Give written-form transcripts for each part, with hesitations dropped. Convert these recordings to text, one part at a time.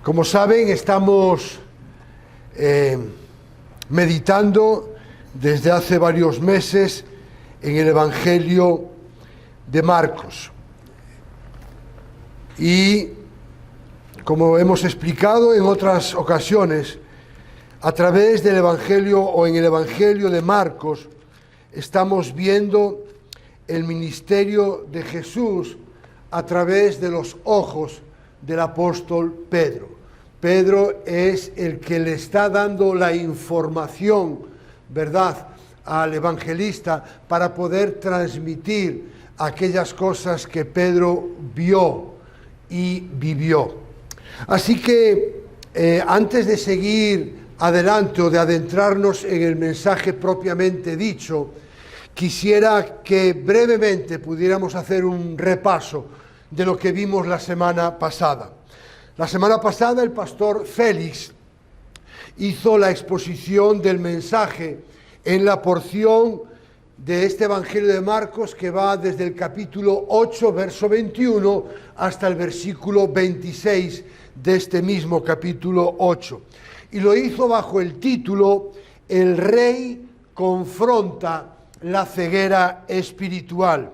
Como saben, estamos meditando desde hace varios meses en el Evangelio de Marcos. Y como hemos explicado en otras ocasiones, a través del Evangelio o en el Evangelio de Marcos estamos viendo el ministerio de Jesús a través de los ojos del apóstol Pedro. Pedro es el que le está dando la información, ¿verdad?, al evangelista para poder transmitir aquellas cosas que Pedro vio y vivió. Así que antes de seguir adelante o de adentrarnos en el mensaje propiamente dicho, quisiera que brevemente pudiéramos hacer un repaso de lo que vimos la semana pasada. La semana pasada el pastor Félix hizo la exposición del mensaje en la porción de este Evangelio de Marcos que va desde el capítulo 8, verso 21, hasta el versículo 26 de este mismo capítulo 8. Y lo hizo bajo el título El Rey confronta la ceguera espiritual.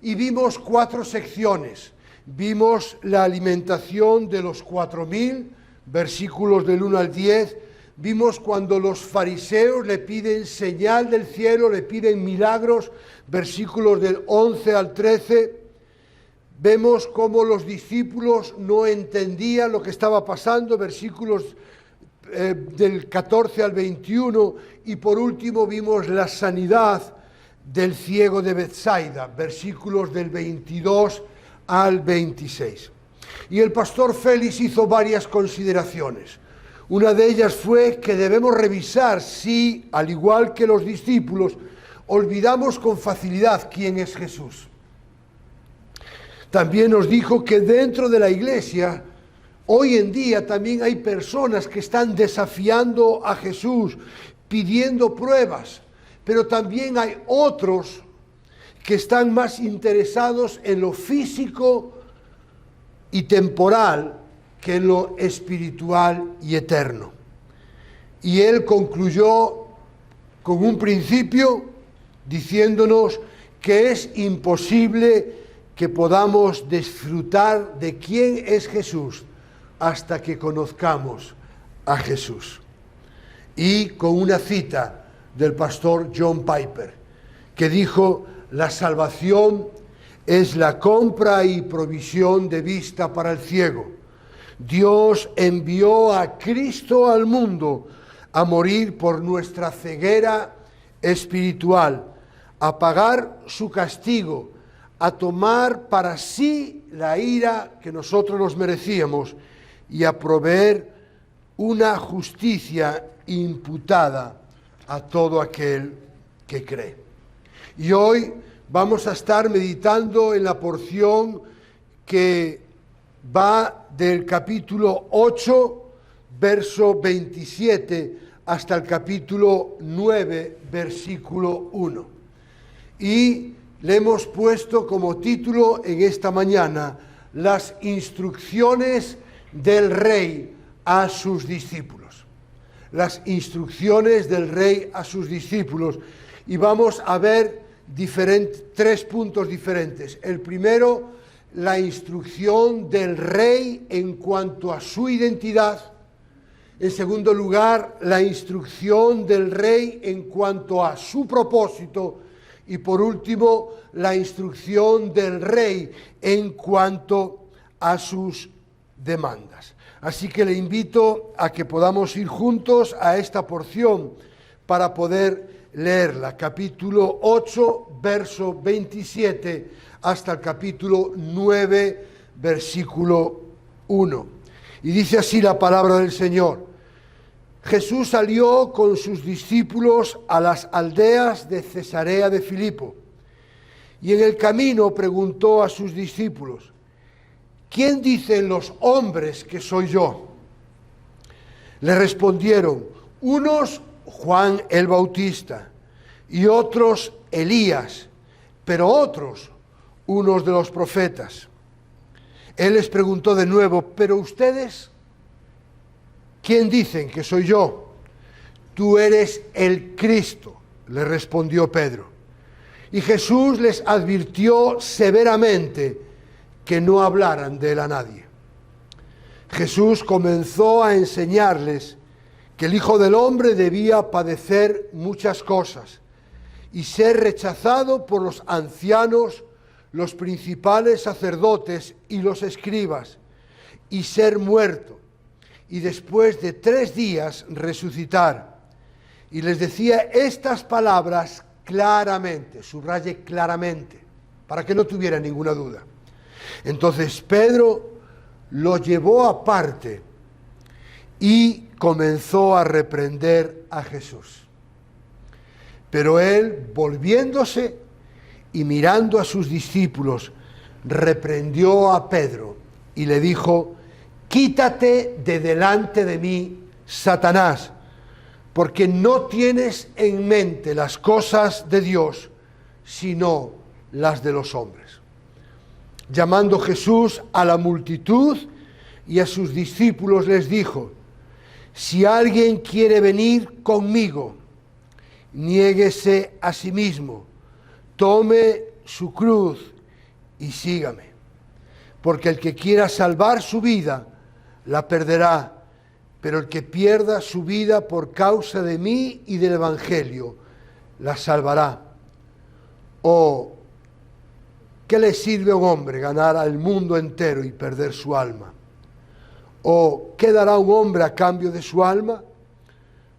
Y vimos 4 secciones. Vimos la alimentación de los 4.000, versículos del 1 al 10. Vimos cuando los fariseos le piden señal del cielo, le piden milagros, versículos del 11 al 13. Vemos cómo los discípulos no entendían lo que estaba pasando, versículos del 14 al 21. Y por último vimos la sanidad del ciego de Betsaida, versículos del 22 al 26. Y el pastor Félix hizo varias consideraciones. Una de ellas fue que debemos revisar si, al igual que los discípulos, olvidamos con facilidad quién es Jesús. También nos dijo que dentro de la iglesia, hoy en día también hay personas que están desafiando a Jesús, pidiendo pruebas, pero también hay otros que están más interesados en lo físico y temporal que en lo espiritual y eterno. Y él concluyó con un principio diciéndonos que es imposible que podamos disfrutar de quién es Jesús hasta que conozcamos a Jesús. Y con una cita del pastor John Piper, que dijo: la salvación es la compra y provisión de vista para el ciego. Dios envió a Cristo al mundo a morir por nuestra ceguera espiritual, a pagar su castigo, a tomar para sí la ira que nosotros nos merecíamos y a proveer una justicia imputada a todo aquel que cree. Y hoy vamos a estar meditando en la porción que va del capítulo 8, verso 27, hasta el capítulo 9, versículo 1. Y le hemos puesto como título en esta mañana: las instrucciones del Rey a sus discípulos. Las instrucciones del Rey a sus discípulos. Y vamos a ver 3 puntos diferentes. El primero, la instrucción del Rey en cuanto a su identidad. En segundo lugar, la instrucción del Rey en cuanto a su propósito. Y por último, la instrucción del Rey en cuanto a sus demandas. Así que le invito a que podamos ir juntos a esta porción para poder leerla, capítulo 8, verso 27, hasta el capítulo 9, versículo 1. Y dice así la palabra del Señor: Jesús salió con sus discípulos a las aldeas de Cesarea de Filipo, y en el camino preguntó a sus discípulos: ¿quién dicen los hombres que soy yo? Le respondieron: unos Juan el Bautista, y otros Elías, pero otros unos de los profetas. Él les preguntó de nuevo: ¿pero ustedes ¿quién dicen que soy yo? Tú eres el Cristo, le respondió Pedro. Y Jesús les advirtió severamente que no hablaran de él a nadie. Jesús comenzó a enseñarles que el Hijo del Hombre debía padecer muchas cosas y ser rechazado por los ancianos, los principales sacerdotes y los escribas, y ser muerto, y después de 3 días resucitar. Y les decía estas palabras claramente, subraye claramente, para que no tuviera ninguna duda. Entonces Pedro lo llevó aparte y comenzó a reprender a Jesús. Pero él, volviéndose y mirando a sus discípulos, reprendió a Pedro y le dijo: quítate de delante de mí, Satanás, porque no tienes en mente las cosas de Dios, sino las de los hombres. Llamando Jesús a la multitud y a sus discípulos les dijo: si alguien quiere venir conmigo, niéguese a sí mismo, tome su cruz y sígame. Porque el que quiera salvar su vida, la perderá, pero el que pierda su vida por causa de mí y del Evangelio, la salvará. ¿O qué le sirve a un hombre ganar al mundo entero y perder su alma? ¿O qué dará un hombre a cambio de su alma?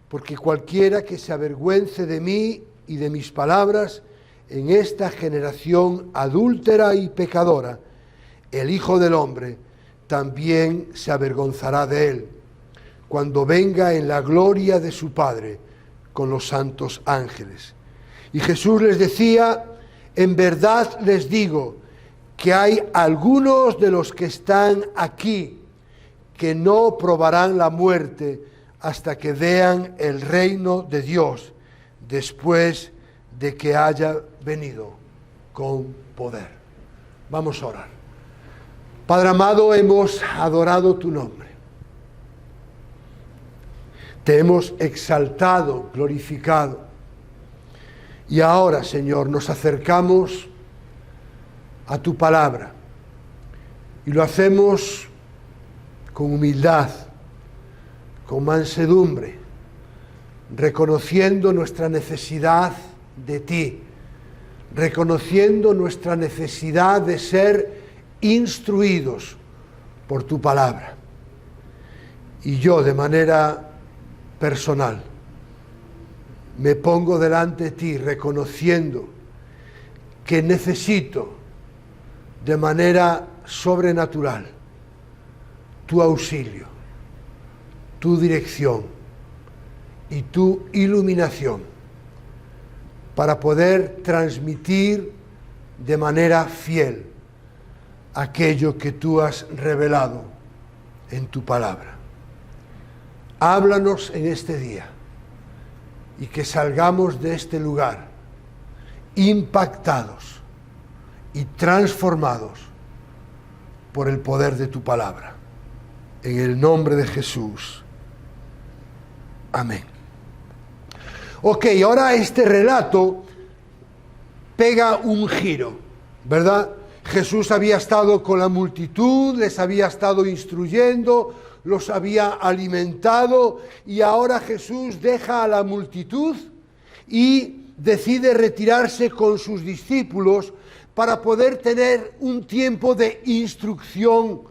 Porque cualquiera que se avergüence de mí y de mis palabras en esta generación adúltera y pecadora, el Hijo del Hombre también se avergonzará de él, cuando venga en la gloria de su Padre con los santos ángeles. Y Jesús les decía: en verdad les digo que hay algunos de los que están aquí que no probarán la muerte hasta que vean el reino de Dios después de que haya venido con poder. Vamos a orar. Padre amado, hemos adorado tu nombre. Te hemos exaltado, glorificado. Y ahora, Señor, nos acercamos a tu palabra y lo hacemos con humildad, con mansedumbre, reconociendo nuestra necesidad de ti, reconociendo nuestra necesidad de ser instruidos por tu palabra. Y yo, de manera personal, me pongo delante de ti reconociendo que necesito de manera sobrenatural tu auxilio, tu dirección y tu iluminación para poder transmitir de manera fiel aquello que tú has revelado en tu palabra. Háblanos en este día y que salgamos de este lugar impactados y transformados por el poder de tu palabra. En el nombre de Jesús. Amén. Ok, ahora este relato pega un giro, ¿verdad? Jesús había estado con la multitud, les había estado instruyendo, los había alimentado, y ahora Jesús deja a la multitud y decide retirarse con sus discípulos para poder tener un tiempo de instrucción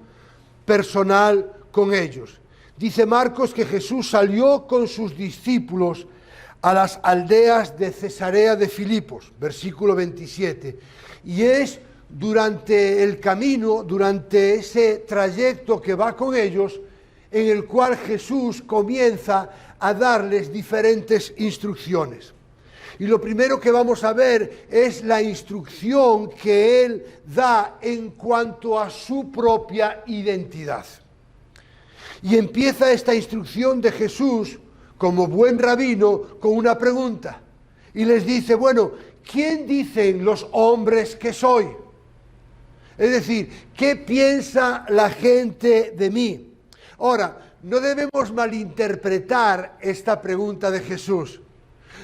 personal con ellos. Dice Marcos que Jesús salió con sus discípulos a las aldeas de Cesarea de Filipos, versículo 27, y es durante el camino, durante ese trayecto que va con ellos, en el cual Jesús comienza a darles diferentes instrucciones. Y lo primero que vamos a ver es la instrucción que Él da en cuanto a su propia identidad. Y empieza esta instrucción de Jesús, como buen rabino, con una pregunta. Y les dice, bueno, ¿quién dicen los hombres que soy? Es decir, ¿qué piensa la gente de mí? Ahora, no debemos malinterpretar esta pregunta de Jesús.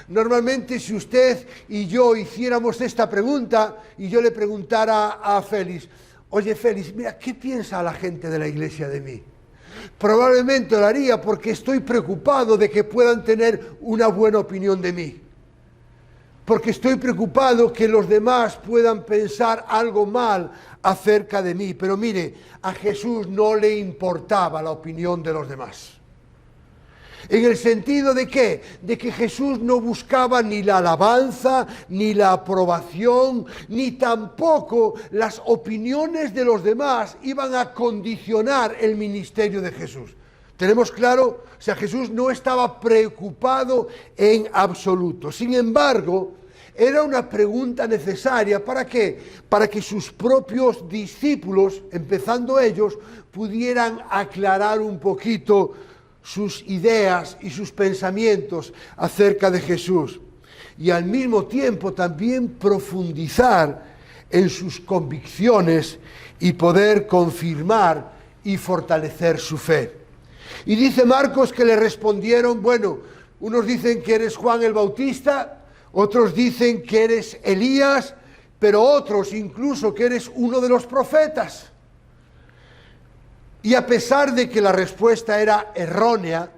Normalmente, si usted y yo hiciéramos esta pregunta y yo le preguntara a Félix, oye Félix, mira, ¿qué piensa la gente de la iglesia de mí? Probablemente lo haría porque estoy preocupado de que puedan tener una buena opinión de mí. Porque estoy preocupado que los demás puedan pensar algo mal acerca de mí. Pero mire, a Jesús no le importaba la opinión de los demás. ¿En el sentido de qué? De que Jesús no buscaba ni la alabanza, ni la aprobación, ni tampoco las opiniones de los demás iban a condicionar el ministerio de Jesús. ¿Tenemos claro? O sea, Jesús no estaba preocupado en absoluto. Sin embargo, era una pregunta necesaria. ¿Para qué? Para que sus propios discípulos, empezando ellos, pudieran aclarar un poquito sus ideas y sus pensamientos acerca de Jesús. Y al mismo tiempo también profundizar en sus convicciones y poder confirmar y fortalecer su fe. Y dice Marcos que le respondieron, bueno, unos dicen que eres Juan el Bautista, otros dicen que eres Elías, pero otros incluso que eres uno de los profetas. Y a pesar de que la respuesta era errónea,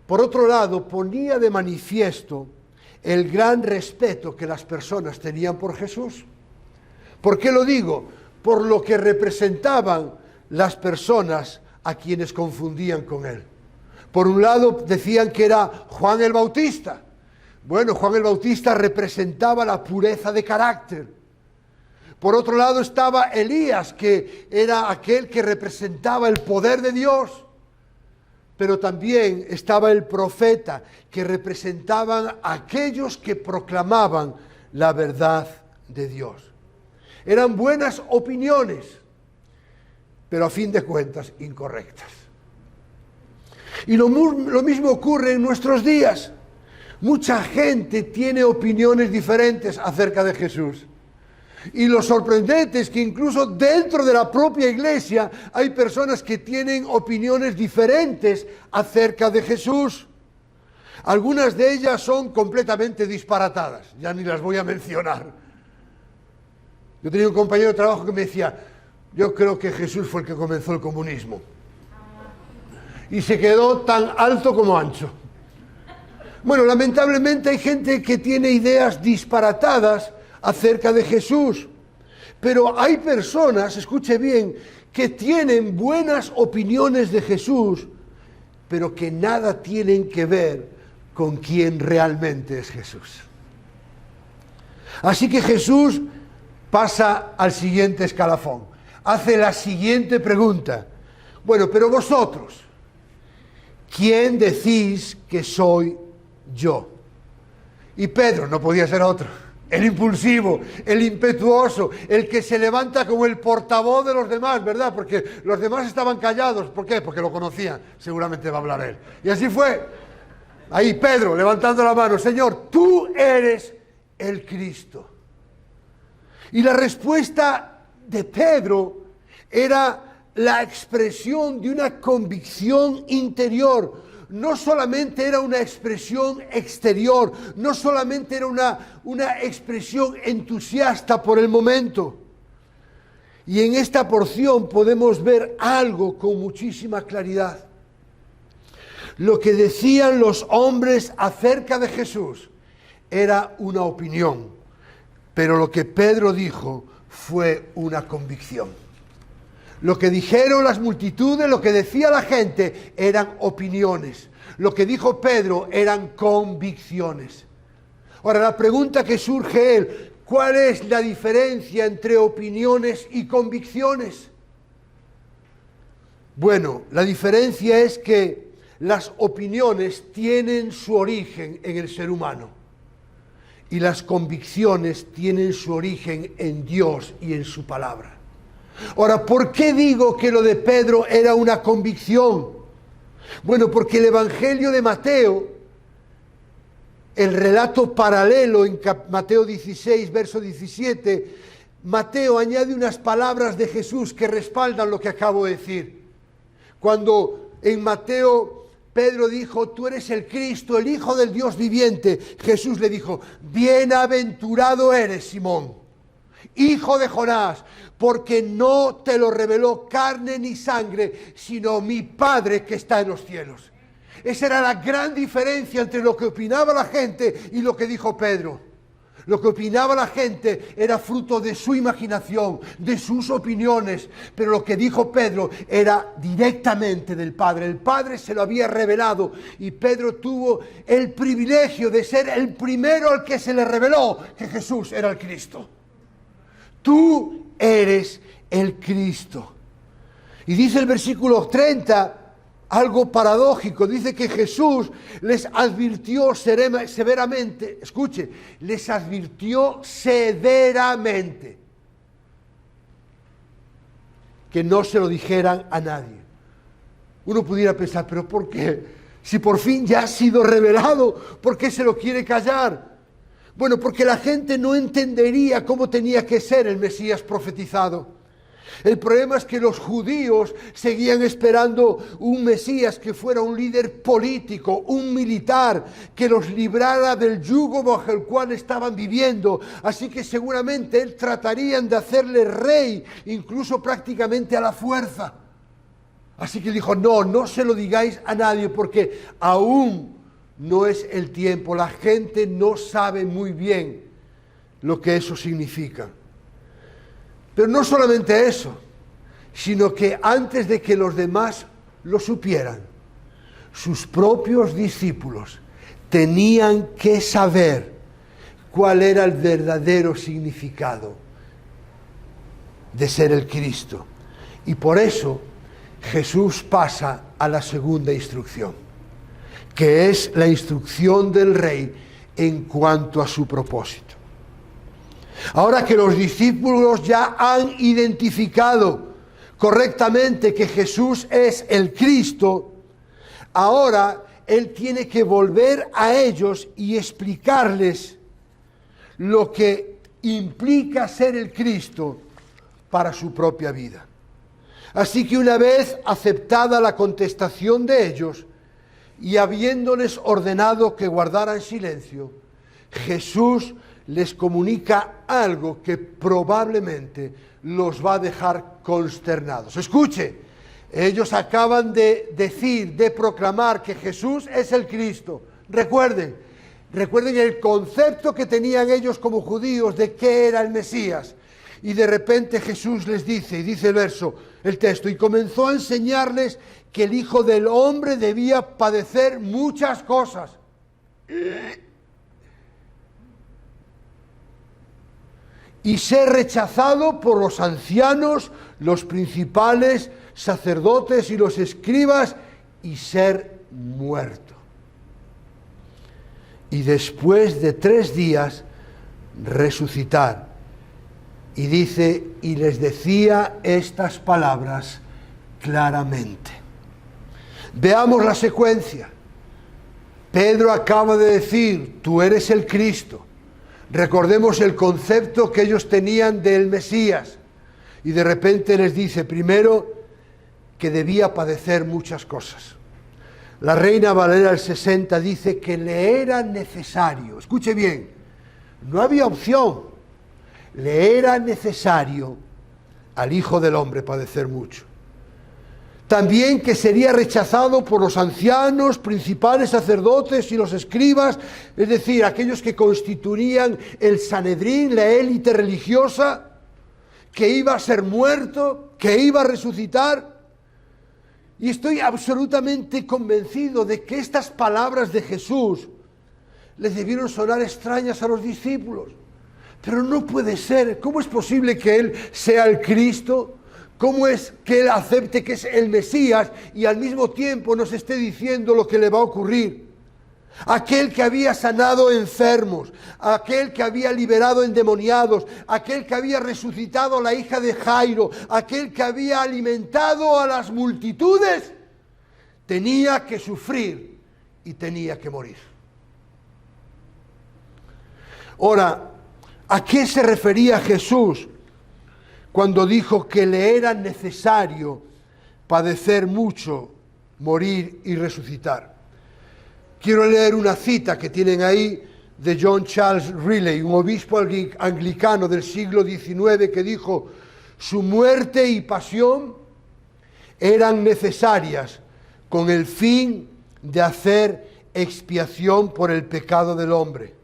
por otro lado ponía de manifiesto el gran respeto que las personas tenían por Jesús. ¿Por qué lo digo? Por lo que representaban las personas a quienes confundían con él. Por un lado decían que era Juan el Bautista. Bueno, Juan el Bautista representaba la pureza de carácter. Por otro lado estaba Elías, que era aquel que representaba el poder de Dios. Pero también estaba el profeta, que representaban a aquellos que proclamaban la verdad de Dios. Eran buenas opiniones, pero a fin de cuentas incorrectas. Y lo mismo ocurre en nuestros días. Mucha gente tiene opiniones diferentes acerca de Jesús. Y lo sorprendente es que incluso dentro de la propia iglesia hay personas que tienen opiniones diferentes acerca de Jesús. Algunas de ellas son completamente disparatadas, ya ni las voy a mencionar. Yo tenía un compañero de trabajo que me decía, yo creo que Jesús fue el que comenzó el comunismo. Y se quedó tan alto como ancho. Bueno, lamentablemente hay gente que tiene ideas disparatadas acerca de Jesús, pero hay personas, escuche bien, que tienen buenas opiniones de Jesús, pero que nada tienen que ver con quién realmente es Jesús. Así que Jesús pasa al siguiente escalafón, hace la siguiente pregunta. Bueno, pero vosotros, ¿quién decís que soy yo? Y Pedro, no podía ser otro, el impulsivo, el impetuoso, el que se levanta como el portavoz de los demás, ¿verdad? Porque los demás estaban callados. ¿Por qué? Porque lo conocían. Seguramente va a hablar él. Y así fue. Ahí Pedro, levantando la mano, Señor, tú eres el Cristo. Y la respuesta de Pedro era la expresión de una convicción interior. No solamente era una expresión exterior, no solamente era una expresión entusiasta por el momento. Y en esta porción podemos ver algo con muchísima claridad. Lo que decían los hombres acerca de Jesús era una opinión, pero lo que Pedro dijo fue una convicción. Lo que dijeron las multitudes, lo que decía la gente, eran opiniones. Lo que dijo Pedro eran convicciones. Ahora, la pregunta que surge es, ¿cuál es la diferencia entre opiniones y convicciones? Bueno, la diferencia es que las opiniones tienen su origen en el ser humano y las convicciones tienen su origen en Dios y en su palabra. Ahora, ¿por qué digo que lo de Pedro era una convicción? Bueno, porque el Evangelio de Mateo, el relato paralelo en Mateo 16, verso 17, Mateo añade unas palabras de Jesús que respaldan lo que acabo de decir. Cuando en Mateo Pedro dijo, tú eres el Cristo, el Hijo del Dios viviente, Jesús le dijo, bienaventurado eres, Simón, hijo de Jonás, porque no te lo reveló carne ni sangre, sino mi Padre que está en los cielos. Esa era la gran diferencia entre lo que opinaba la gente y lo que dijo Pedro. Lo que opinaba la gente era fruto de su imaginación, de sus opiniones, pero lo que dijo Pedro era directamente del Padre. El Padre se lo había revelado y Pedro tuvo el privilegio de ser el primero al que se le reveló que Jesús era el Cristo. Tú eres el Cristo. Y dice el versículo 30, algo paradójico, dice que Jesús les advirtió severamente, escuche, les advirtió severamente que no se lo dijeran a nadie. Uno pudiera pensar, ¿pero por qué? Si por fin ya ha sido revelado, ¿por qué se lo quiere callar? Bueno, porque la gente no entendería cómo tenía que ser el Mesías profetizado. El problema es que los judíos seguían esperando un Mesías que fuera un líder político, un militar, que los librara del yugo bajo el cual estaban viviendo. Así que seguramente tratarían de hacerle rey, incluso prácticamente a la fuerza. Así que dijo, no se lo digáis a nadie, porque aún no es el tiempo. La gente no sabe muy bien lo que eso significa. Pero no solamente eso, sino que antes de que los demás lo supieran, sus propios discípulos tenían que saber cuál era el verdadero significado de ser el Cristo. Y por eso Jesús pasa a la segunda instrucción, que es la instrucción del Rey en cuanto a su propósito. Ahora que los discípulos ya han identificado correctamente que Jesús es el Cristo, ahora Él tiene que volver a ellos y explicarles lo que implica ser el Cristo para su propia vida. Así que una vez aceptada la contestación de ellos y habiéndoles ordenado que guardaran silencio, Jesús les comunica algo que probablemente los va a dejar consternados. Escuche, ellos acaban de decir, de proclamar que Jesús es el Cristo. Recuerden el concepto que tenían ellos como judíos de qué era el Mesías. Y de repente Jesús les dice, y dice el texto, y comenzó a enseñarles que el Hijo del Hombre debía padecer muchas cosas. Y ser rechazado por los ancianos, los principales sacerdotes y los escribas, y ser muerto. Y después de 3 días resucitar. Y dice, y les decía estas palabras claramente. Veamos la secuencia. Pedro acaba de decir, tú eres el Cristo. Recordemos el concepto que ellos tenían del Mesías. Y de repente les dice, primero, que debía padecer muchas cosas. La Reina Valera del 60 dice que le era necesario, escuche bien, no había opción, le era necesario al Hijo del Hombre padecer mucho. También que sería rechazado por los ancianos, principales sacerdotes y los escribas, es decir, aquellos que constituían el Sanedrín, la élite religiosa, que iba a ser muerto, que iba a resucitar. Y estoy absolutamente convencido de que estas palabras de Jesús les debieron sonar extrañas a los discípulos. Pero no puede ser. ¿Cómo es posible que Él sea el Cristo? ¿Cómo es que Él acepte que es el Mesías y al mismo tiempo nos esté diciendo lo que le va a ocurrir? Aquel que había sanado enfermos, aquel que había liberado endemoniados, aquel que había resucitado a la hija de Jairo, aquel que había alimentado a las multitudes, tenía que sufrir y tenía que morir. Ahora, ¿a qué se refería Jesús cuando dijo que le era necesario padecer mucho, morir y resucitar. Quiero leer una cita que tienen ahí de John Charles Riley, un obispo anglicano del siglo XIX, que dijo: su muerte y pasión eran necesarias con el fin de hacer expiación por el pecado del hombre.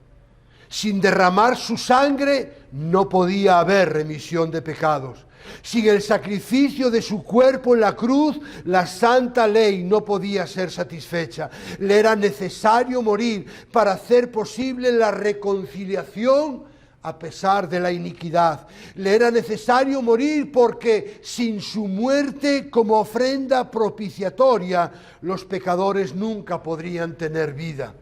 Sin derramar su sangre no podía haber remisión de pecados. Sin el sacrificio de su cuerpo en la cruz, la santa ley no podía ser satisfecha. Le era necesario morir para hacer posible la reconciliación a pesar de la iniquidad. Le era necesario morir porque sin su muerte como ofrenda propiciatoria, los pecadores nunca podrían tener vida.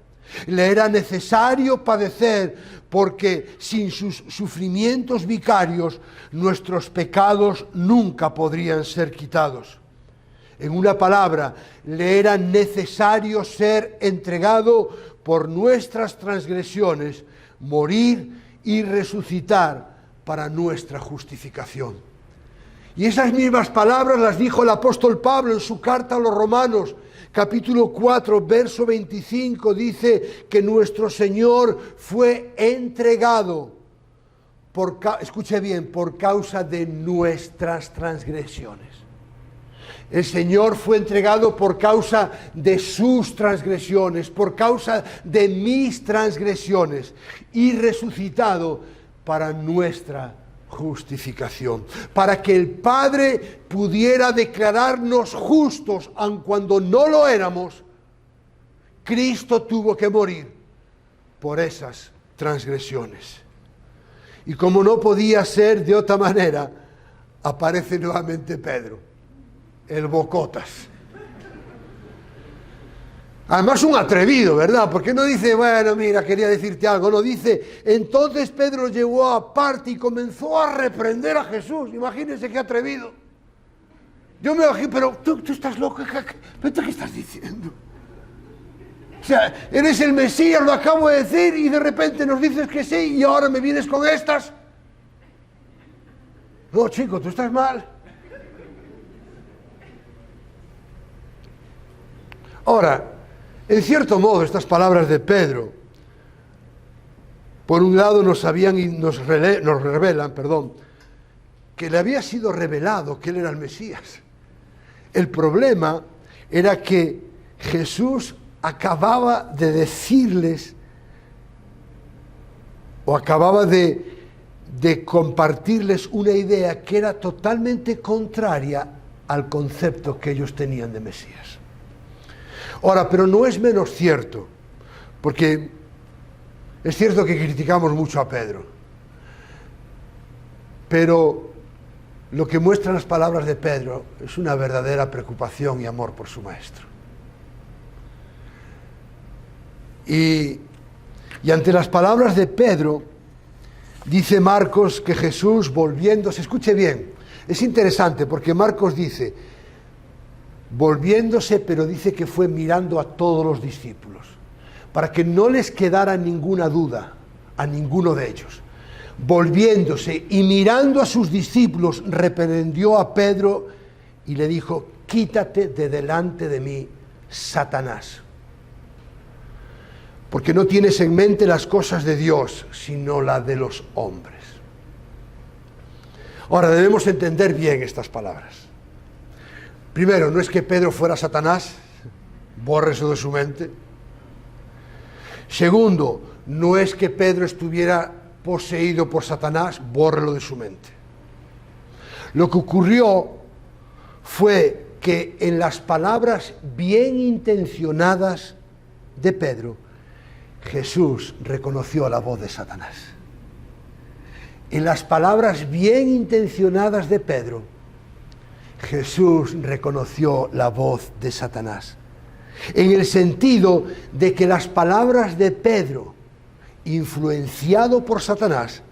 Le era necesario padecer porque sin sus sufrimientos vicarios nuestros pecados nunca podrían ser quitados. En una palabra, le era necesario ser entregado por nuestras transgresiones, morir y resucitar para nuestra justificación. Y esas mismas palabras las dijo el apóstol Pablo en su carta a los Romanos, capítulo 4, verso 25, dice que nuestro Señor fue entregado, escuche bien, por causa de nuestras transgresiones. El Señor fue entregado por causa de sus transgresiones, por causa de mis transgresiones, y resucitado para nuestra justificación, para que el Padre pudiera declararnos justos, aun cuando no lo éramos. Cristo tuvo que morir por esas transgresiones. Y como no podía ser de otra manera, aparece nuevamente Pedro, el bocotas. Además un atrevido, ¿verdad? Porque no dice, bueno, mira, quería decirte algo. No, dice, entonces Pedro llevó aparte y comenzó a reprender a Jesús. Imagínense qué atrevido. Yo me imagino, pero tú estás loco, ¿pero qué estás diciendo? O sea, eres el Mesías, lo acabo de decir, y de repente nos dices que sí, y ahora me vienes con estas. No, chico, tú estás mal. Ahora, en cierto modo, estas palabras de Pedro, por un lado nos revelan, que le había sido revelado que él era el Mesías. El problema era que Jesús acababa de decirles, o acababa de compartirles una idea que era totalmente contraria al concepto que ellos tenían de Mesías. Ahora, pero no es menos cierto, porque es cierto que criticamos mucho a Pedro, pero lo que muestran las palabras de Pedro es una verdadera preocupación y amor por su maestro. Y ante las palabras de Pedro, dice Marcos que Jesús, volviéndose, escuche bien, es interesante porque Marcos dice, volviéndose, pero dice que fue mirando a todos los discípulos, para que no les quedara ninguna duda a ninguno de ellos. Volviéndose y mirando a sus discípulos, reprendió a Pedro y le dijo, quítate de delante de mí, Satanás, porque no tienes en mente las cosas de Dios, sino las de los hombres. Ahora, debemos entender bien estas palabras. Primero, no es que Pedro fuera Satanás, borre eso de su mente. Segundo, no es que Pedro estuviera poseído por Satanás, bórrelo de su mente. Lo que ocurrió fue que en las palabras bien intencionadas de Pedro, Jesús reconoció la voz de Satanás. En las palabras bien intencionadas de Pedro, Jesús reconoció la voz de Satanás, en el sentido de que las palabras de Pedro, influenciado por Satanás,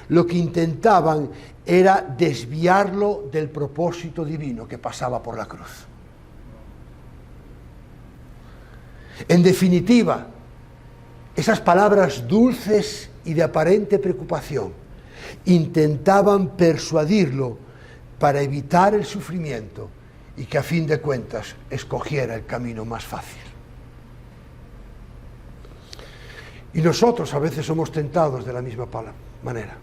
lo que intentaban era desviarlo del propósito divino que pasaba por la cruz. En definitiva, esas palabras dulces y de aparente preocupación intentaban persuadirlo para evitar el sufrimiento y que a fin de cuentas escogiera el camino más fácil. Y nosotros a veces somos tentados de la misma manera,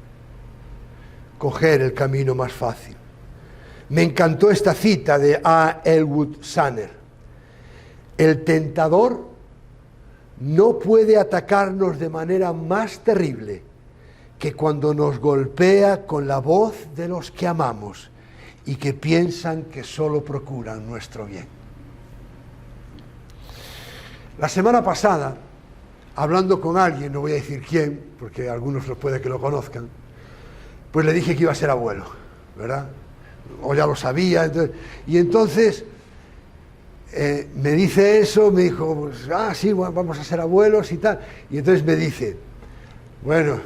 coger el camino más fácil. Me encantó esta cita de A. Elwood Sanner: el tentador no puede atacarnos de manera más terrible que cuando nos golpea con la voz de los que amamos y que piensan que solo procuran nuestro bien. La semana pasada, hablando con alguien, no voy a decir quién, porque algunos puede que lo conozcan, pues le dije que iba a ser abuelo, ¿verdad? O ya lo sabía, entonces me dice eso, me dijo, pues, sí, vamos a ser abuelos y tal, y entonces me dice, bueno,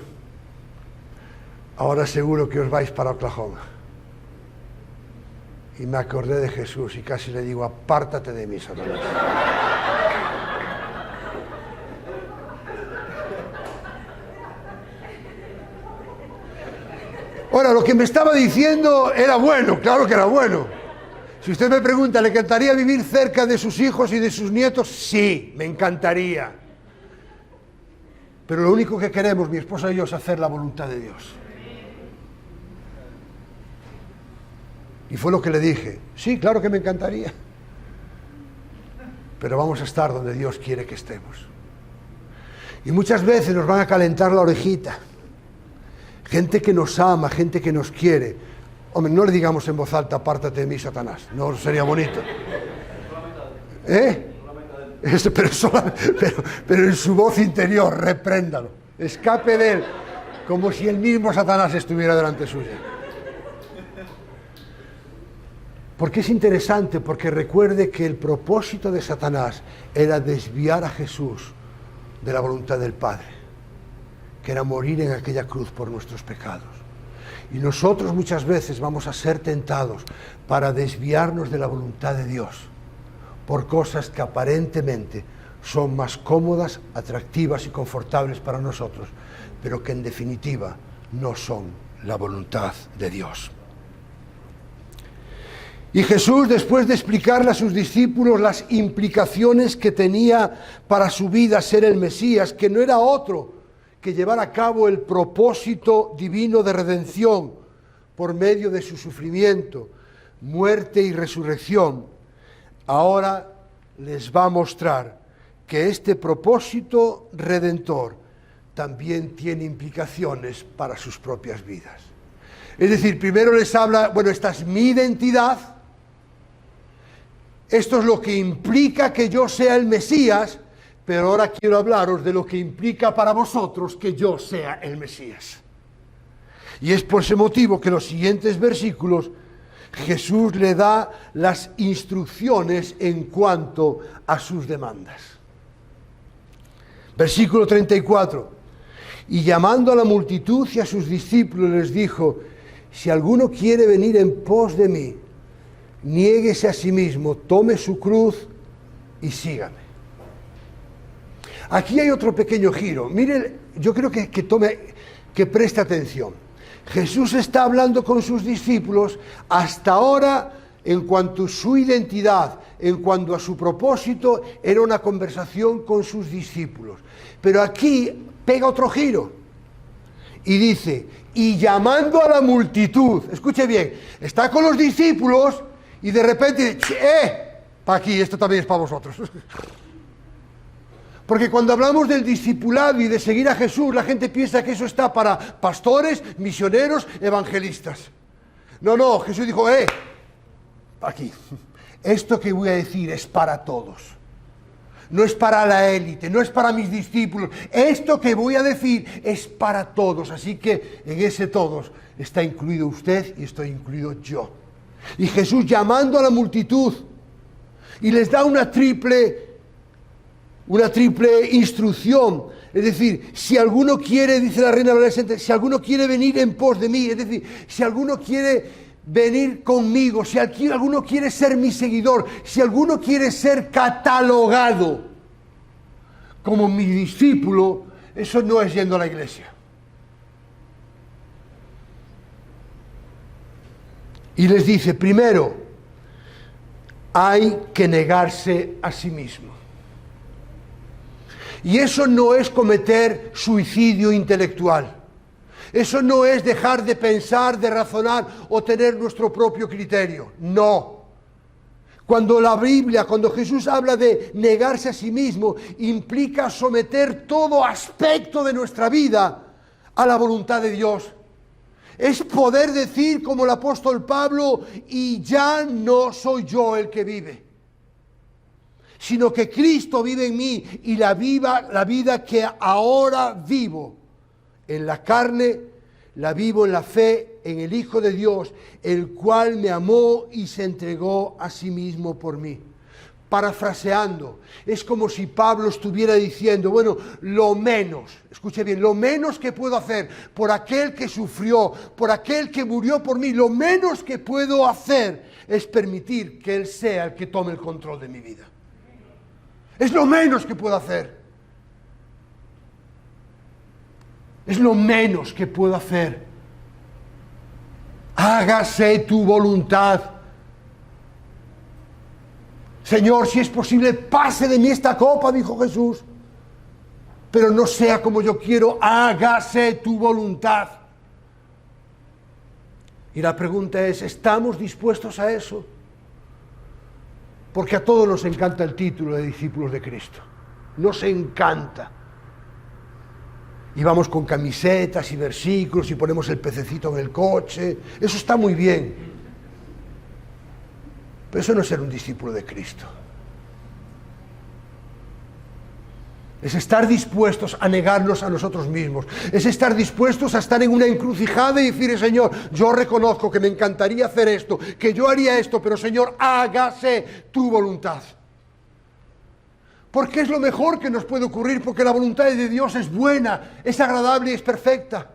ahora seguro que os vais para Oklahoma. Y me acordé de Jesús y casi le digo, apártate de mí, Satanás. Ahora, lo que me estaba diciendo era bueno, claro que era bueno. Si usted me pregunta, ¿le encantaría vivir cerca de sus hijos y de sus nietos? Sí, me encantaría. Pero lo único que queremos, mi esposa y yo, es hacer la voluntad de Dios. Y fue lo que le dije. Sí, claro que me encantaría. Pero vamos a estar donde Dios quiere que estemos. Y muchas veces nos van a calentar la orejita. Gente que nos ama, gente que nos quiere. Hombre, no le digamos en voz alta, apártate de mí, Satanás. No sería bonito. Pero en su voz interior, repréndalo. Escape de él, como si el mismo Satanás estuviera delante suya. Porque es interesante, porque recuerde que el propósito de Satanás era desviar a Jesús de la voluntad del Padre, que era morir en aquella cruz por nuestros pecados. Y nosotros muchas veces vamos a ser tentados para desviarnos de la voluntad de Dios por cosas que aparentemente son más cómodas, atractivas y confortables para nosotros, pero que en definitiva no son la voluntad de Dios. Y Jesús, después de explicarle a sus discípulos las implicaciones que tenía para su vida ser el Mesías, que no era otro que llevar a cabo el propósito divino de redención por medio de su sufrimiento, muerte y resurrección, ahora les va a mostrar que este propósito redentor también tiene implicaciones para sus propias vidas. Es decir, primero les habla, bueno, esta es mi identidad, esto es lo que implica que yo sea el Mesías, pero ahora quiero hablaros de lo que implica para vosotros que yo sea el Mesías. Y es por ese motivo que en los siguientes versículos Jesús le da las instrucciones en cuanto a sus demandas. Versículo 34. Y llamando a la multitud y a sus discípulos les dijo: si alguno quiere venir en pos de mí, niéguese a sí mismo, tome su cruz y sígame. Aquí hay otro pequeño giro. Mire, yo creo que preste atención. Jesús está hablando con sus discípulos hasta ahora en cuanto a su identidad, en cuanto a su propósito, era una conversación con sus discípulos. Pero aquí pega otro giro y dice, y llamando a la multitud, escuche bien, está con los discípulos y de repente dice, para aquí, esto también es para vosotros. Porque cuando hablamos del discipulado y de seguir a Jesús, la gente piensa que eso está para pastores, misioneros, evangelistas. No, Jesús dijo, aquí, esto que voy a decir es para todos. No es para la élite, no es para mis discípulos. Esto que voy a decir es para todos. Así que en ese todos está incluido usted y estoy incluido yo. Y Jesús llamando a la multitud y les da una triple instrucción. Es decir, si alguno quiere, dice la Reina Valera 60, si alguno quiere venir en pos de mí, es decir, si alguno quiere venir conmigo, si alguno quiere ser mi seguidor, si alguno quiere ser catalogado como mi discípulo, eso no es yendo a la iglesia. Y les dice, primero, hay que negarse a sí mismo. Y eso no es cometer suicidio intelectual. Eso no es dejar de pensar, de razonar o tener nuestro propio criterio. No. Cuando la Biblia, cuando Jesús habla de negarse a sí mismo, implica someter todo aspecto de nuestra vida a la voluntad de Dios. Es poder decir como el apóstol Pablo, y ya no soy yo el que vive, sino que Cristo vive en mí, y la vida que ahora vivo en la carne, la vivo en la fe en el Hijo de Dios, el cual me amó y se entregó a sí mismo por mí. Parafraseando, es como si Pablo estuviera diciendo, bueno, lo menos, escuche bien, lo menos que puedo hacer por aquel que sufrió, por aquel que murió por mí, lo menos que puedo hacer es permitir que Él sea el que tome el control de mi vida. Es lo menos que puedo hacer. Es lo menos que puedo hacer. Hágase tu voluntad. Señor, si es posible, pase de mí esta copa, dijo Jesús, pero no sea como yo quiero, hágase tu voluntad. Y la pregunta es, ¿estamos dispuestos a eso? Porque a todos nos encanta el título de discípulos de Cristo. Nos encanta. Y vamos con camisetas y versículos y ponemos el pececito en el coche. Eso está muy bien. Pero eso no es ser un discípulo de Cristo. Es estar dispuestos a negarnos a nosotros mismos. Es estar dispuestos a estar en una encrucijada y decir, Señor, yo reconozco que me encantaría hacer esto, que yo haría esto, pero Señor, hágase tu voluntad. Porque es lo mejor que nos puede ocurrir, porque la voluntad de Dios es buena, es agradable y es perfecta.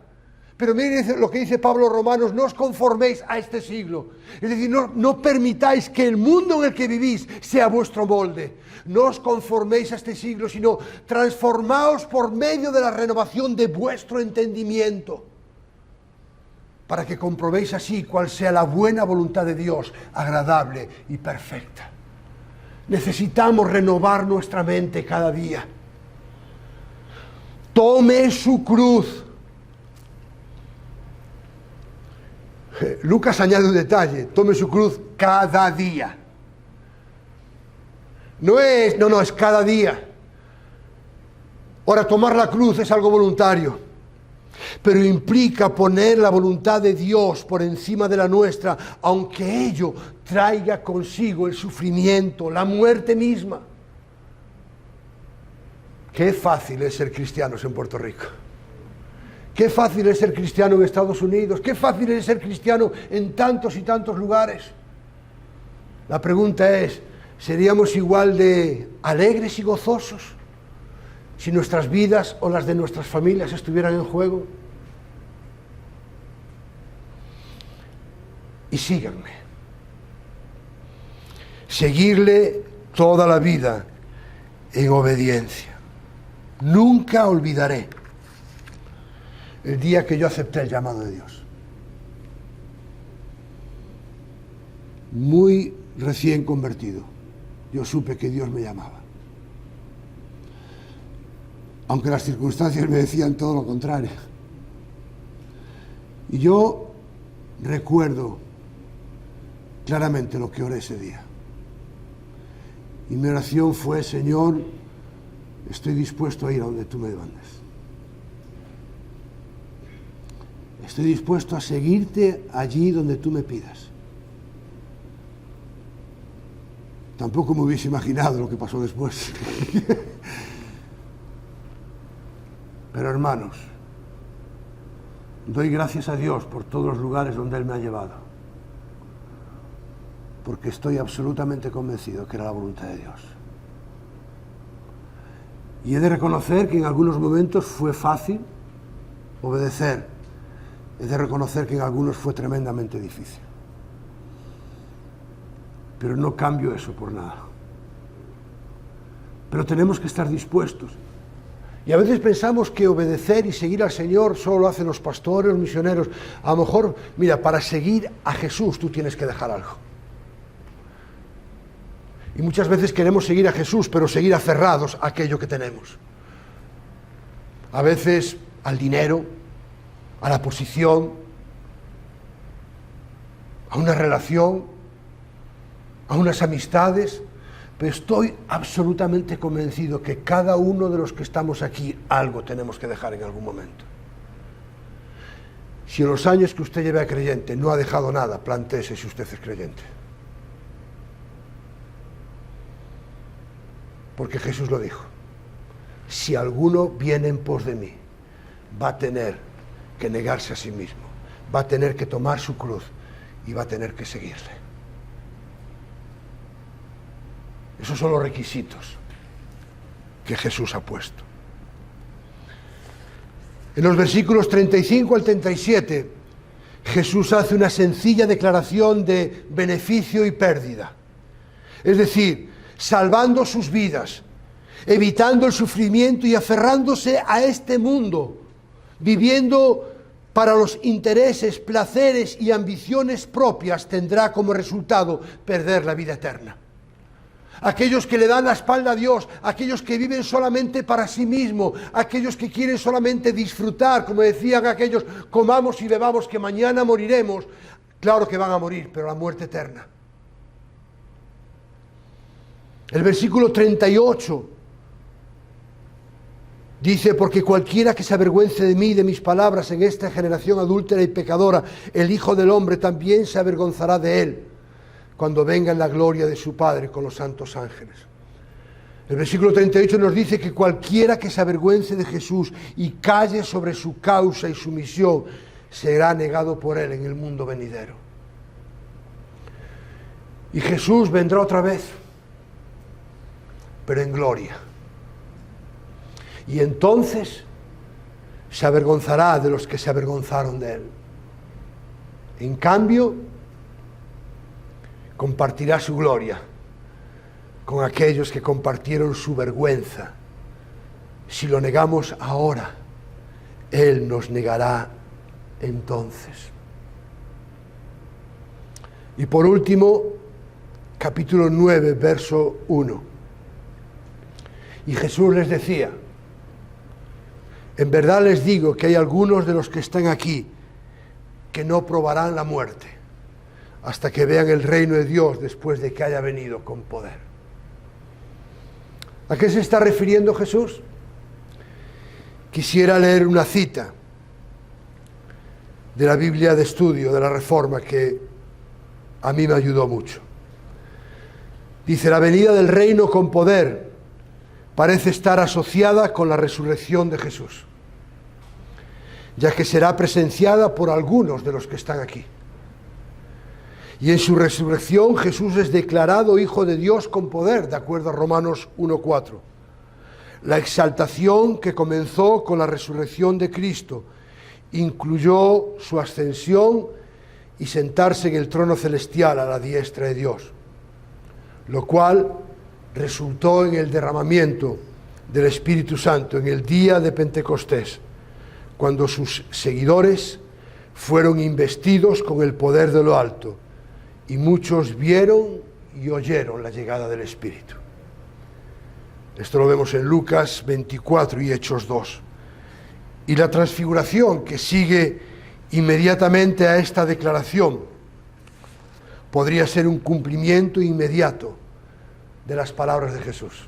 Pero miren lo que dice Pablo a los Romanos, no os conforméis a este siglo. Es decir, no permitáis que el mundo en el que vivís sea vuestro molde. No os conforméis a este siglo, sino transformaos por medio de la renovación de vuestro entendimiento, para que comprobéis así cuál sea la buena voluntad de Dios, agradable y perfecta. Necesitamos renovar nuestra mente cada día. Tome su cruz. Lucas añade un detalle, tome su cruz cada día. No, es cada día. Ahora, tomar la cruz es algo voluntario, pero implica poner la voluntad de Dios por encima de la nuestra, aunque ello traiga consigo el sufrimiento, la muerte misma. Qué fácil es ser cristianos en Puerto Rico. Qué fácil es ser cristiano en Estados Unidos. Qué fácil es ser cristiano en tantos y tantos lugares. La pregunta es, ¿seríamos igual de alegres y gozosos si nuestras vidas o las de nuestras familias estuvieran en juego? Y síganme. Seguirle toda la vida en obediencia. Nunca olvidaré el día que yo acepté el llamado de Dios. Muy recién convertido, yo supe que Dios me llamaba. Aunque las circunstancias me decían todo lo contrario. Y yo recuerdo claramente lo que oré ese día. Y mi oración fue, Señor, estoy dispuesto a ir a donde tú me mandes. Estoy dispuesto a seguirte allí donde tú me pidas. Tampoco me hubiese imaginado lo que pasó después. Pero hermanos, doy gracias a Dios por todos los lugares donde Él me ha llevado, porque estoy absolutamente convencido que era la voluntad de Dios. Y he de reconocer que en algunos momentos fue fácil obedecer. He de reconocer que en algunos fue tremendamente difícil. Pero no cambio eso por nada. Pero tenemos que estar dispuestos. Y a veces pensamos que obedecer y seguir al Señor solo lo hacen los pastores, los misioneros. A lo mejor, mira, para seguir a Jesús tú tienes que dejar algo. Y muchas veces queremos seguir a Jesús, pero seguir aferrados a aquello que tenemos. A veces al dinero, a la posición, a una relación, a unas amistades. Pero estoy absolutamente convencido que cada uno de los que estamos aquí algo tenemos que dejar en algún momento. Si en los años que usted lleva creyente no ha dejado nada, plantéese si usted es creyente. Porque Jesús lo dijo: si alguno viene en pos de mí, va a tener que negarse a sí mismo, va a tener que tomar su cruz y va a tener que seguirle. Esos son los requisitos que Jesús ha puesto. En los versículos 35 al 37, Jesús hace una sencilla declaración de beneficio y pérdida. Es decir, salvando sus vidas, evitando el sufrimiento y aferrándose a este mundo, viviendo para los intereses, placeres y ambiciones propias, tendrá como resultado perder la vida eterna. Aquellos que le dan la espalda a Dios, aquellos que viven solamente para sí mismos, aquellos que quieren solamente disfrutar, como decían aquellos, comamos y bebamos que mañana moriremos. Claro que van a morir, pero la muerte eterna. El versículo 38 dice: porque cualquiera que se avergüence de mí y de mis palabras en esta generación adúltera y pecadora, el Hijo del Hombre también se avergonzará de él cuando venga en la gloria de su Padre con los santos ángeles. El versículo 38 nos dice que cualquiera que se avergüence de Jesús y calle sobre su causa y su misión, será negado por él en el mundo venidero. Y Jesús vendrá otra vez, pero en gloria. Y entonces se avergonzará de los que se avergonzaron de él. En cambio, compartirá su gloria con aquellos que compartieron su vergüenza. Si lo negamos ahora, Él nos negará entonces. Y por último, capítulo 9, verso 1. Y Jesús les decía: en verdad les digo que hay algunos de los que están aquí que no probarán la muerte hasta que vean el reino de Dios después de que haya venido con poder. ¿A qué se está refiriendo Jesús? Quisiera leer una cita de la Biblia de estudio de la Reforma que a mí me ayudó mucho. Dice: la venida del reino con poder parece estar asociada con la resurrección de Jesús, ya que será presenciada por algunos de los que están aquí. Y en su resurrección Jesús es declarado Hijo de Dios con poder, de acuerdo a Romanos 1:4. La exaltación que comenzó con la resurrección de Cristo incluyó su ascensión y sentarse en el trono celestial a la diestra de Dios, lo cual resultó en el derramamiento del Espíritu Santo en el día de Pentecostés, cuando sus seguidores fueron investidos con el poder de lo alto, y muchos vieron y oyeron la llegada del Espíritu. Esto lo vemos en Lucas 24 y Hechos 2. Y la transfiguración que sigue inmediatamente a esta declaración podría ser un cumplimiento inmediato de las palabras de Jesús,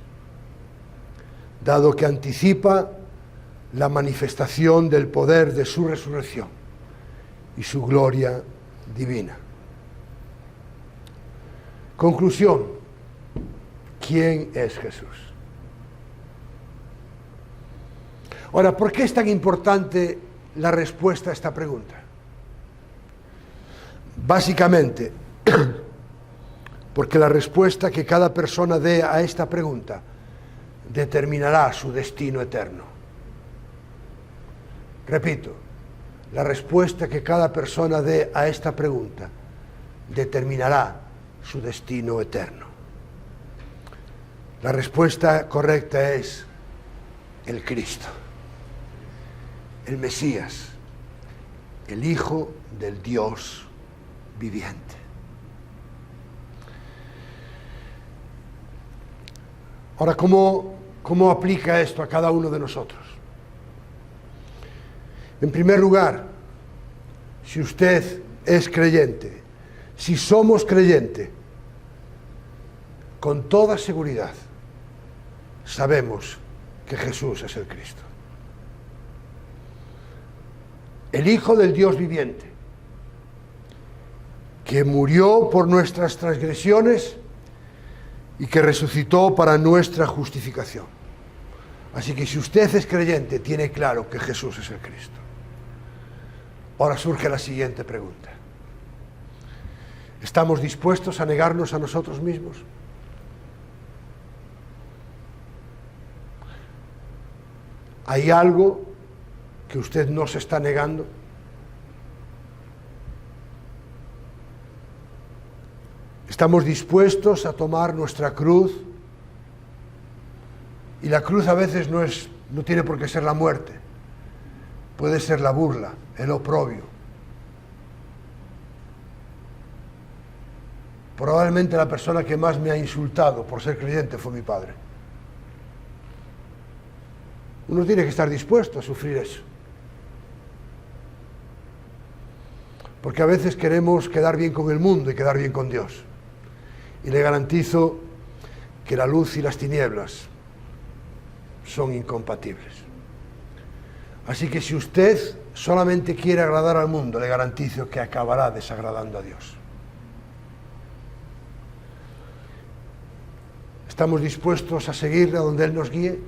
dado que anticipa la manifestación del poder de su resurrección y su gloria divina. Conclusión: ¿quién es Jesús? Ahora, ¿por qué es tan importante la respuesta a esta pregunta? Básicamente, porque la respuesta que cada persona dé a esta pregunta determinará su destino eterno. Repito, la respuesta que cada persona dé a esta pregunta determinará su destino eterno. La respuesta correcta es el Cristo, el Mesías, el Hijo del Dios viviente. Ahora, ¿cómo aplica esto a cada uno de nosotros? En primer lugar, si usted es creyente, si somos creyentes, con toda seguridad sabemos que Jesús es el Cristo, el Hijo del Dios viviente, que murió por nuestras transgresiones y que resucitó para nuestra justificación. Así que si usted es creyente, tiene claro que Jesús es el Cristo. Ahora surge la siguiente pregunta. ¿Estamos dispuestos a negarnos a nosotros mismos? ¿Hay algo que usted no se está negando? ¿Estamos dispuestos a tomar nuestra cruz? Y la cruz a veces no tiene por qué ser la muerte. Puede ser la burla, el oprobio. Probablemente la persona que más me ha insultado por ser creyente fue mi padre. Uno tiene que estar dispuesto a sufrir eso. Porque a veces queremos quedar bien con el mundo y quedar bien con Dios. Y le garantizo que la luz y las tinieblas son incompatibles. Así que si usted solamente quiere agradar al mundo, le garantizo que acabará desagradando a Dios. ¿Estamos dispuestos a seguirle a donde Él nos guíe?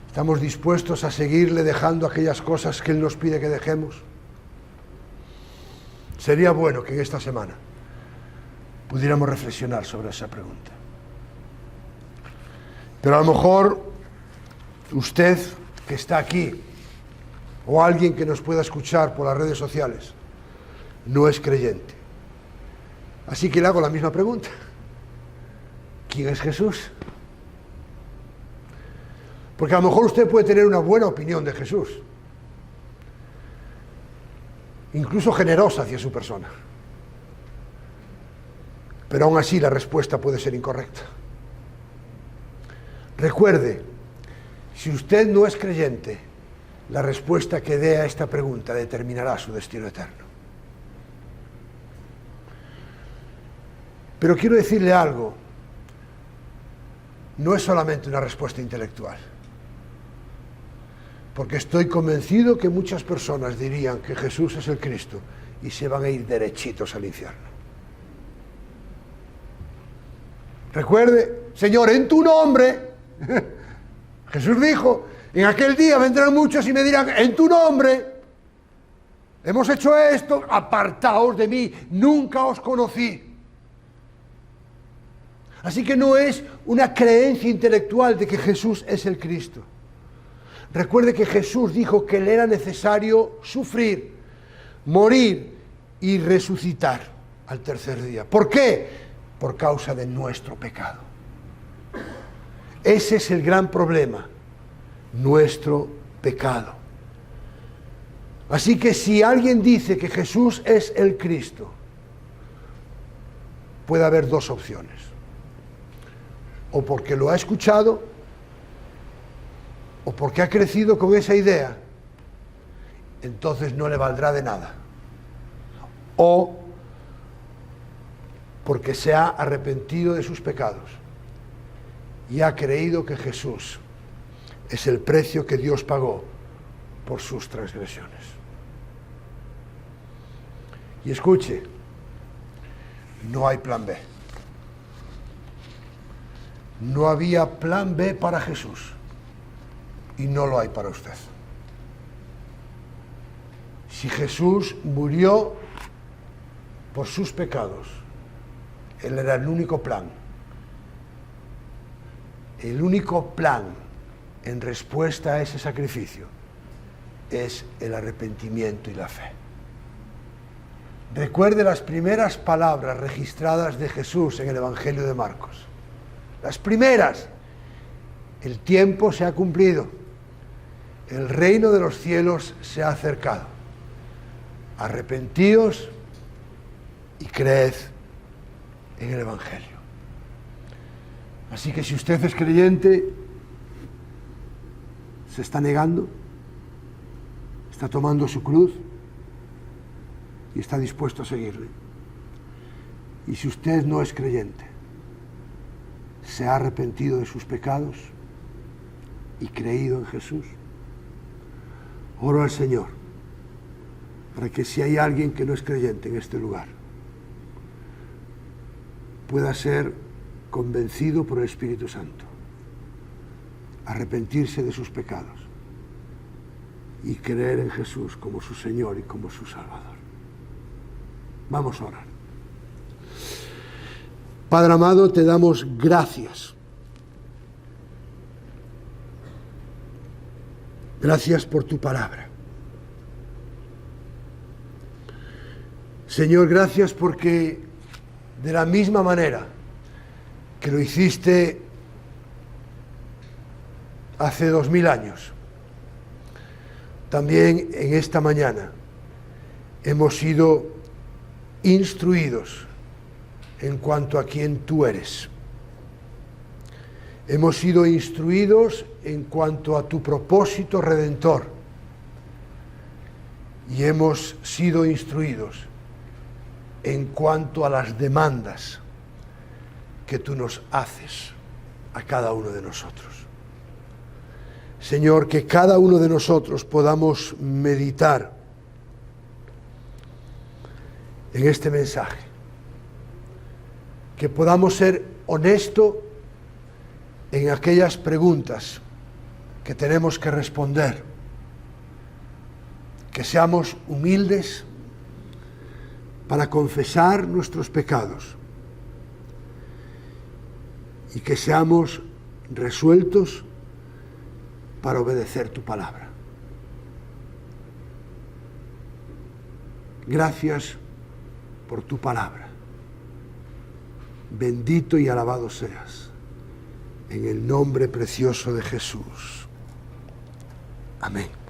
¿Estamos dispuestos a seguirle dejando aquellas cosas que Él nos pide que dejemos? Sería bueno que en esta semana pudiéramos reflexionar sobre esa pregunta. Pero a lo mejor usted que está aquí, o alguien que nos pueda escuchar por las redes sociales, no es creyente. Así que le hago la misma pregunta. ¿Quién es Jesús? Porque a lo mejor usted puede tener una buena opinión de Jesús, incluso generosa hacia su persona, pero aún así la respuesta puede ser incorrecta. Recuerde, si usted no es creyente, la respuesta que dé a esta pregunta determinará su destino eterno. Pero quiero decirle algo, no es solamente una respuesta intelectual, porque estoy convencido que muchas personas dirían que Jesús es el Cristo y se van a ir derechitos al infierno. Recuerde, Señor, en tu nombre, Jesús dijo, en aquel día vendrán muchos y me dirán, en tu nombre, hemos hecho esto, apartaos de mí, nunca os conocí. Así que no es una creencia intelectual de que Jesús es el Cristo. Recuerde que Jesús dijo que le era necesario sufrir, morir y resucitar al tercer día. ¿Por qué? Por causa de nuestro pecado. Ese es el gran problema, nuestro pecado. Así que si alguien dice que Jesús es el Cristo, puede haber dos opciones. O porque lo ha escuchado, o porque ha crecido con esa idea, entonces no le valdrá de nada. O porque se ha arrepentido de sus pecados y ha creído que Jesús es el precio que Dios pagó por sus transgresiones. Y escuche, no hay plan B. No había plan B para Jesús y no lo hay para usted. Si Jesús murió por sus pecados, Él era el único plan. El único plan en respuesta a ese sacrificio es el arrepentimiento y la fe. Recuerde las primeras palabras registradas de Jesús en el Evangelio de Marcos. Las primeras. El tiempo se ha cumplido. El reino de los cielos se ha acercado. Arrepentíos y creed en el Evangelio. Así que si usted es creyente, se está negando, está tomando su cruz y está dispuesto a seguirle. Y si usted no es creyente, se ha arrepentido de sus pecados y creído en Jesús, oro al Señor para que si hay alguien que no es creyente en este lugar, pueda ser convencido por el Espíritu Santo, arrepentirse de sus pecados y creer en Jesús como su Señor y como su Salvador. Vamos a orar. Padre amado, te damos gracias. Gracias por tu palabra. Señor, gracias porque de la misma manera que lo hiciste hace 2000 años, también en esta mañana hemos sido instruidos en cuanto a quién tú eres. Hemos sido instruidos en cuanto a tu propósito redentor y hemos sido instruidos en cuanto a las demandas que tú nos haces a cada uno de nosotros. Señor, que cada uno de nosotros podamos meditar en este mensaje, que podamos ser honestos en aquellas preguntas que tenemos que responder, que seamos humildes para confesar nuestros pecados y que seamos resueltos para obedecer tu palabra. Gracias por tu palabra. Bendito y alabado seas, en el nombre precioso de Jesús. Amén.